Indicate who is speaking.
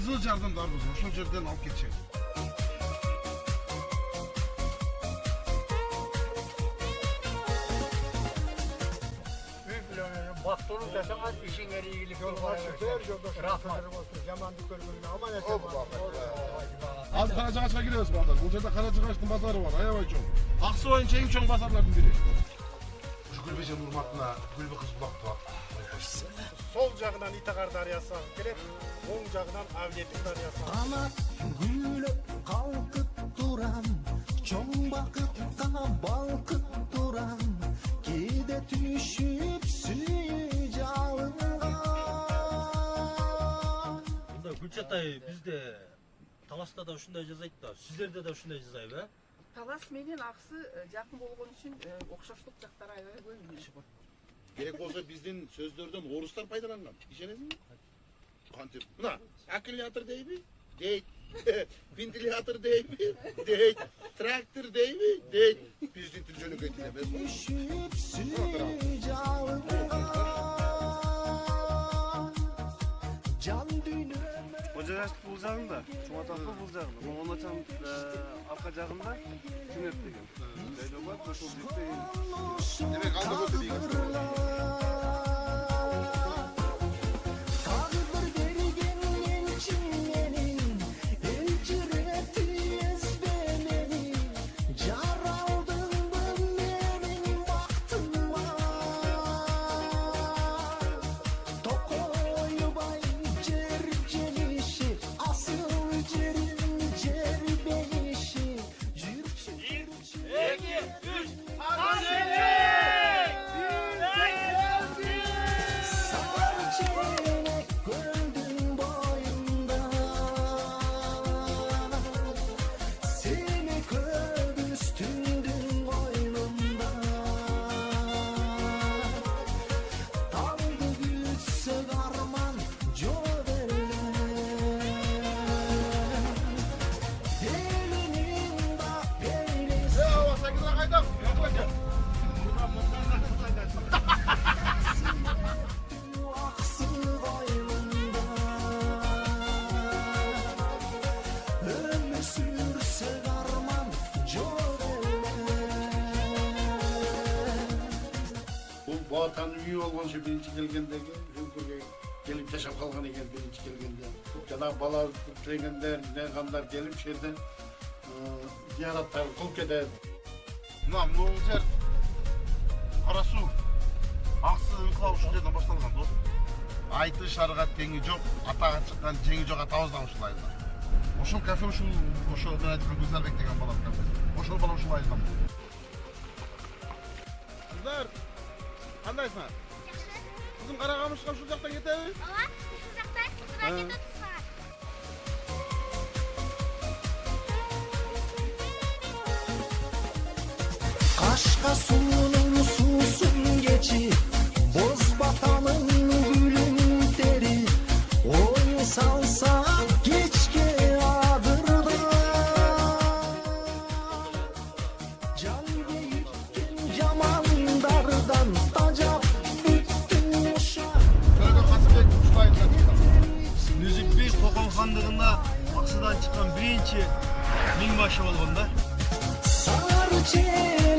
Speaker 1: Kızıl Jardan darбыз, ошол жерден алып кетчек.
Speaker 2: Baktınız yaşamak işin iyilik yolu var. Rahmat. Yamanlık görgününe aman esen var.
Speaker 1: Az Karacagaç'a giriyoruz bazar. Bu жерде Karacagaç'ın bazarı var. Аябай чоң. Аксубайдын эң чоң базарлардын бири. Ушу Гүлбежен урматына Гүлбе кыз булакты бар.
Speaker 2: Sol жағынан İtakar Daryası келет, оң жағынан Avliyetin Daryası.
Speaker 3: Ana gülüp kalkıp duran, çoğun bakıpta balkıp duran, gide düşüp sıcağına.
Speaker 4: Bunda Gülçatay bizde Talas'ta da ушундай жазайт да, сиздерде да ушундай жазайбы, э?
Speaker 5: Талас менен Аксы жакын болгон үчүн окшоштук жактары аябай көп.
Speaker 1: Керек болса биздин сөздөрдөн орустар пайдаланган. Ишенесиңби? Кантип? Мына, аккумулятор дейби? Дейт. Вентилятор дейби? Дейт. Трактор дейби? Дейт. Биздин тил жөнөкөй тил эмес.
Speaker 3: Düşüp sıcağına. Can dünüme.
Speaker 6: Hocalaştık бұл жағында, Жұматаққа бұл жағында. Оны açan arka жағында Cüneyt деген. Жайлау бар, ошол жерде
Speaker 1: Demek aldı götü bir
Speaker 3: Tağdır bergen çingenin, elcireti ezbemenin, jar aldın benim vaktıma. Tokoybay cercelişi, asıl cerin cerbelişi, cürçü Sar çene gördüm boyunda, seni kör üstündün boynumda. Daldı güçse garman cöverler, elinin bak peynesi. Aksı boynunda, ömür sürse garman cöverler.
Speaker 1: Бұл Батанның үйі болғанша бірінші келгендегі Жүмкірге келіп жашап қалған екен бірінші келгенде. Жаңағы бала тілегендер, қандар келіп жерде зияраттар қылып кетеді. Мына бұл жер Қарасу, Ақсы ынқылау ушул жерден башталған дос. Айты шарға теңі жоқ, атаға шыққан жеңі жоқ атабыздан ушул айылдан. Ошол кафе ушул мен айтқан Гүлзарбек деген балам кафе. Ошол бала ушул айылдан. Қыздар, қандайсыңар? Қызым Қарағамышқа ушул жақтан кетеби?
Speaker 7: Ооба, ушул жакта кызга кетип атасыздар.
Speaker 3: Kaşka suyunun susun geçi, boz batanın gülün deri, oyun salsa geçke adırda. Can deyipken yamandardan tacap büttün uşak.
Speaker 1: Böyle Kasımбек ушул айылдан чыккан.
Speaker 4: Müzikбек Kokon хандыгында Аксыдан чыккан биринчи миңбашы болгон да.
Speaker 3: Sar çene